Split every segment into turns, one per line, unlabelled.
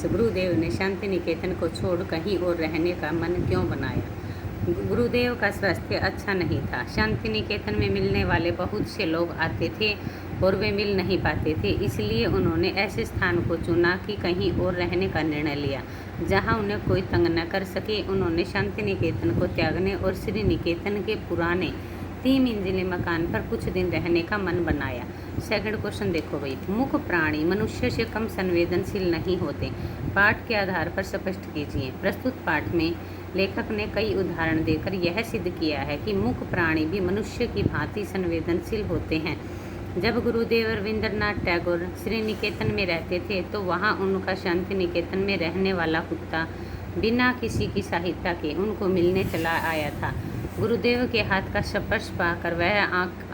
गुरुदेव ने शांति निकेतन को छोड़ कहीं और रहने का मन क्यों बनाया। गुरुदेव का स्वास्थ्य अच्छा नहीं था। शांति निकेतन में मिलने वाले बहुत से लोग आते थे और वे मिल नहीं पाते थे, इसलिए उन्होंने ऐसे स्थान को चुना कि कहीं और रहने का निर्णय लिया जहां उन्हें कोई तंग न कर सके। उन्होंने शांति निकेतन को त्यागने और श्री निकेतन के पुराने 3 मंजिले मकान पर कुछ दिन रहने का मन बनाया। सेकंड क्वेश्चन देखो भाई, मुख्य प्राणी मनुष्य से कम संवेदनशील नहीं होते। पाठ के आधार पर स्पष्ट कीजिए। प्रस्तुत पाठ में लेखक ने कई उदाहरण देकर यह सिद्ध किया है कि मुख्य प्राणी भी मनुष्य की भांति संवेदनशील होते हैं। जब गुरुदेव रविंद्रनाथ टैगोर श्री निकेतन में रहते थे तो वहाँ उनका शांति निकेतन में रहने वाला कुत्ता बिना किसी की सहायता के उनको मिलने चला आया था। गुरुदेव के हाथ का स्पर्श पाकर वह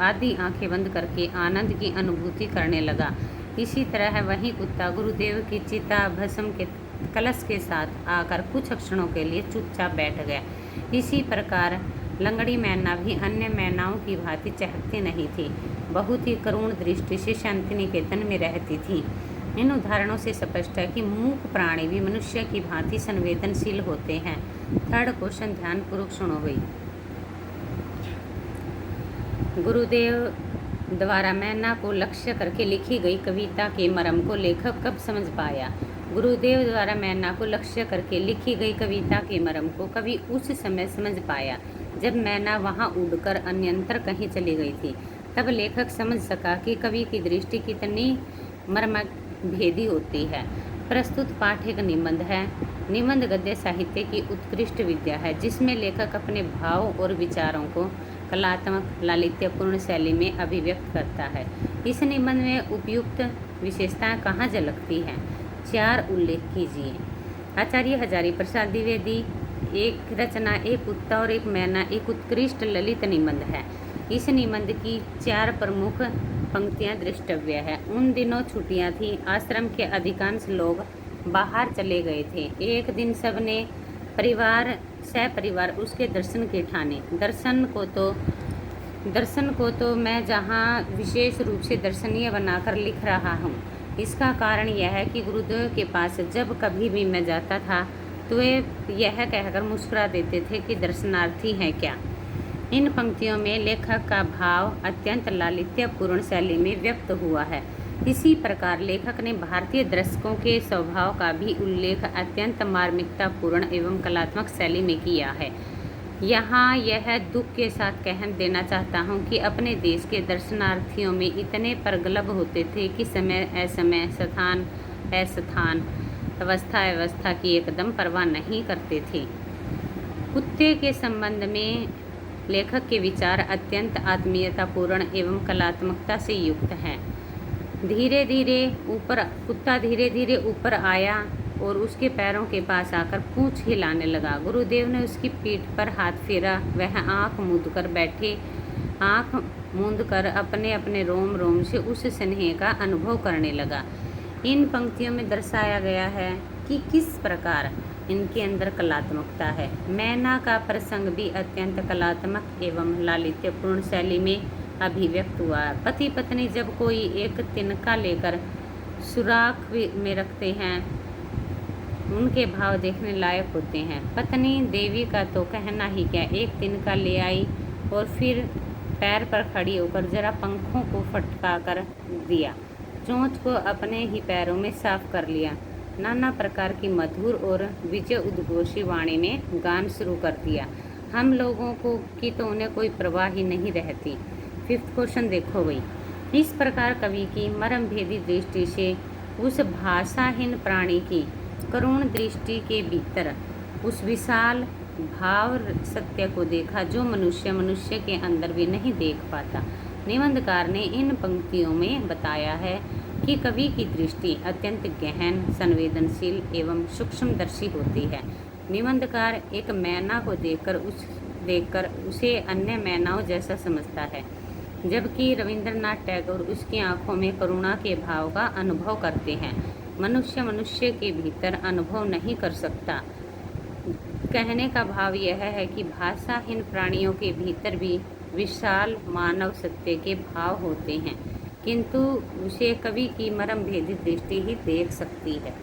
आधी आंखें बंद करके आनंद की अनुभूति करने लगा। इसी तरह वही कुत्ता गुरुदेव की चिता भस्म के कलश के साथ आकर कुछ क्षणों के लिए चुपचाप बैठ गया। इसी प्रकार लंगड़ी मैना भी अन्य मैनाओं की भांति चहकती नहीं थी, बहुत ही करुण दृष्टि से शांति निकेतन में रहती थी। इन उदाहरणों से स्पष्ट है कि मूक प्राणी भी मनुष्य की भांति संवेदनशील होते हैं। थर्ड क्वेश्चन ध्यानपूर्वक सुनो भाई। गुरुदेव द्वारा मैना को लक्ष्य करके लिखी गई कविता के मर्म को लेखक कब समझ पाया। गुरुदेव द्वारा मैना को लक्ष्य करके लिखी गई कविता के मर्म को कवि उस समय समझ पाया जब मैना वहां उड़कर अन्यंतर कहीं चली गई थी। तब लेखक समझ सका कि कवि की दृष्टि कितनी मर्मभेदी होती है। प्रस्तुत पाठ एक निबंध है। निबंध गद्य साहित्य की उत्कृष्ट विद्या है जिसमें लेखक अपने भाव और विचारों को कलात्मक लालित्यपूर्ण शैली में अभिव्यक्त करता है। इस निबंध में उपयुक्त विशेषताएं कहाँ झलकती हैं, 4 उल्लेख कीजिए। आचार्य हजारी प्रसाद द्विवेदी एक रचना एक कुत्ता और एक मैना एक उत्कृष्ट ललित निबंध है। इस निबंध की 4 प्रमुख पंक्तियां दृष्टव्य है। उन दिनों छुट्टियां थी, आश्रम के अधिकांश लोग बाहर चले गए थे। एक दिन सबने सपरिवार उसके दर्शन के ठाने। दर्शन को तो मैं जहाँ विशेष रूप से दर्शनीय बनाकर लिख रहा हूँ। इसका कारण यह है कि गुरुदेव के पास जब कभी भी मैं जाता था तो वे यह कहकर मुस्कुरा देते थे कि दर्शनार्थी हैं क्या। इन पंक्तियों में लेखक का भाव अत्यंत लालित्यपूर्ण शैली में व्यक्त हुआ है। इसी प्रकार लेखक ने भारतीय दर्शकों के स्वभाव का भी उल्लेख अत्यंत मार्मिकतापूर्ण एवं कलात्मक शैली में किया है। यहाँ यह दुख के साथ कह देना चाहता हूँ कि अपने देश के दर्शनार्थियों में इतने प्रगल्भ होते थे कि समय असमय, स्थान अस्थान, अवस्था अवस्था की एकदम परवाह नहीं करते थे। कुत्ते के संबंध में लेखक के विचार अत्यंत आत्मीयतापूर्ण एवं कलात्मकता से युक्त हैं। कुत्ता धीरे धीरे ऊपर आया और उसके पैरों के पास आकर पूंछ हिलाने लगा। गुरुदेव ने उसकी पीठ पर हाथ फेरा। वह आंख मूंद कर अपने अपने रोम रोम से उस स्नेह का अनुभव करने लगा। इन पंक्तियों में दर्शाया गया है कि किस प्रकार इनके अंदर कलात्मकता है। मैना का प्रसंग भी अत्यंत कलात्मक एवं लालित्यपूर्ण शैली में अभिव्यक्त हुआ। पति पत्नी जब कोई एक तिनका लेकर सुराख में रखते हैं, उनके भाव देखने लायक होते हैं। पत्नी देवी का तो कहना ही क्या, एक तिनका ले आई और फिर पैर पर खड़ी होकर जरा पंखों को फटका कर दिया, चोंच को अपने ही पैरों में साफ कर लिया, नाना प्रकार की मधुर और विजय उद्घोषी वाणी में गान शुरू कर दिया। हम लोगों को की तो उन्हें कोई परवाह ही नहीं रहती। 5th क्वेश्चन देखो भाई। इस प्रकार कवि की मर्मभेदी दृष्टि से उस भाषाहीन प्राणी की करुण दृष्टि के भीतर उस विशाल भाव सत्य को देखा जो मनुष्य के अंदर भी नहीं देख पाता। निबंधकार ने इन पंक्तियों में बताया है कि कवि की दृष्टि अत्यंत गहन, संवेदनशील एवं सूक्ष्मदर्शी होती है। निबंधकार एक मैना को देखकर उसे अन्य मैनाओं जैसा समझता है, जबकि रविंद्रनाथ टैगोर उसकी आंखों में करुणा के भाव का अनुभव करते हैं। मनुष्य के भीतर अनुभव नहीं कर सकता। कहने का भाव यह है कि भाषाहीन प्राणियों के भीतर भी विशाल मानव सत्य के भाव होते हैं, किंतु उसे कवि की मर्मभेदी दृष्टि ही देख सकती है।